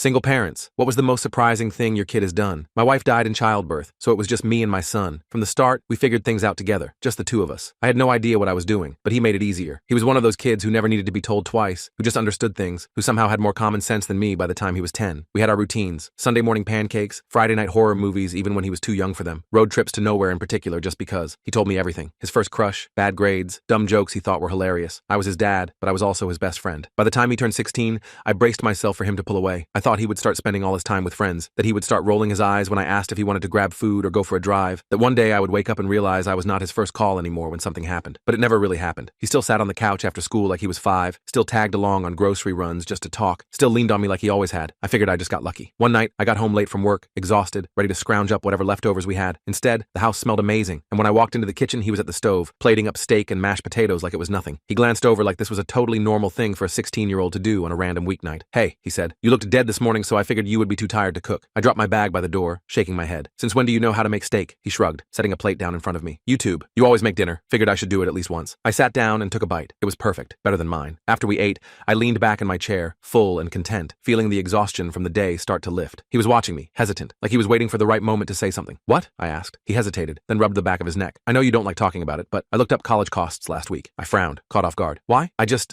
Single parents. What was the most surprising thing your kid has done? My wife died in childbirth, so it was just me and my son. From the start, we figured things out together, just the two of us. I had no idea what I was doing, but he made it easier. He was one of those kids who never needed to be told twice, who just understood things, who somehow had more common sense than me by the time he was 10. We had our routines: Sunday morning pancakes, Friday night horror movies even when he was too young for them, road trips to nowhere in particular just because. He told me everything. His first crush, bad grades, dumb jokes he thought were hilarious. I was his dad, but I was also his best friend. By the time he turned 16, I braced myself for him to pull away. I thought he would start spending all his time with friends, that he would start rolling his eyes when I asked if he wanted to grab food or go for a drive, that one day I would wake up and realize I was not his first call anymore when something happened. But it never really happened. He still sat on the couch after school like he was 5, still tagged along on grocery runs just to talk, still leaned on me like he always had. I figured I just got lucky. One night, I got home late from work, exhausted, ready to scrounge up whatever leftovers we had. Instead, the house smelled amazing, and when I walked into the kitchen, he was at the stove, plating up steak and mashed potatoes like it was nothing. He glanced over like this was a totally normal thing for a 16-year-old to do on a random weeknight. "Hey," he said, "you looked dead this morning, so I figured you would be too tired to cook." I dropped my bag by the door, shaking my head. "Since when do you know how to make steak?" He shrugged, setting a plate down in front of me. "YouTube. You always make dinner. Figured I should do it at least once." I sat down and took a bite. It was perfect, better than mine. After we ate, I leaned back in my chair, full and content, feeling the exhaustion from the day start to lift. He was watching me, hesitant, like he was waiting for the right moment to say something. "What?" I asked. He hesitated, then rubbed the back of his neck. "I know you don't like talking about it, but I looked up college costs last week." I frowned, caught off guard. "Why?"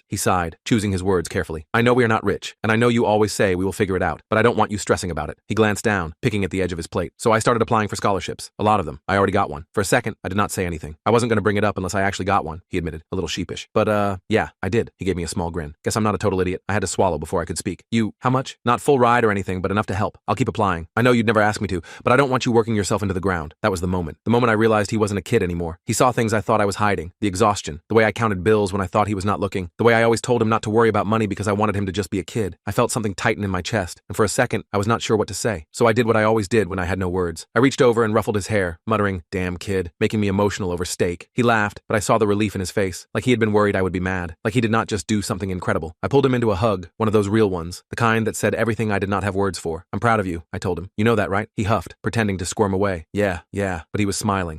He sighed, choosing his words carefully. "I know we are not rich, and I know you always say we will figure it out, but I don't want you stressing about it." He glanced down, picking at the edge of his plate. "So I started applying for scholarships. A lot of them. I already got one." For a second, I did not say anything. I wasn't going to bring it up unless I actually got one, he admitted, a little sheepish. "But, yeah, I did." He gave me a small grin. "Guess I'm not a total idiot." I had to swallow before I could speak. How much?" "Not full ride or anything, but enough to help. I'll keep applying. I know you'd never ask me to, but I don't want you working yourself into the ground." That was the moment. The moment I realized he wasn't a kid anymore. He saw things I thought I was hiding. The exhaustion. The way I counted bills when I thought he was not looking. The way I always told him not to worry about money because I wanted him to just be a kid. I felt something tighten in my chest, and for a second, I was not sure what to say. So I did what I always did when I had no words. I reached over and ruffled his hair, muttering, "Damn kid," making me emotional over steak. He laughed, but I saw the relief in his face, like he had been worried I would be mad, like he did not just do something incredible. I pulled him into a hug, one of those real ones, the kind that said everything I did not have words for. "I'm proud of you," I told him. "You know that, right?" He huffed, pretending to squirm away. Yeah, but he was smiling.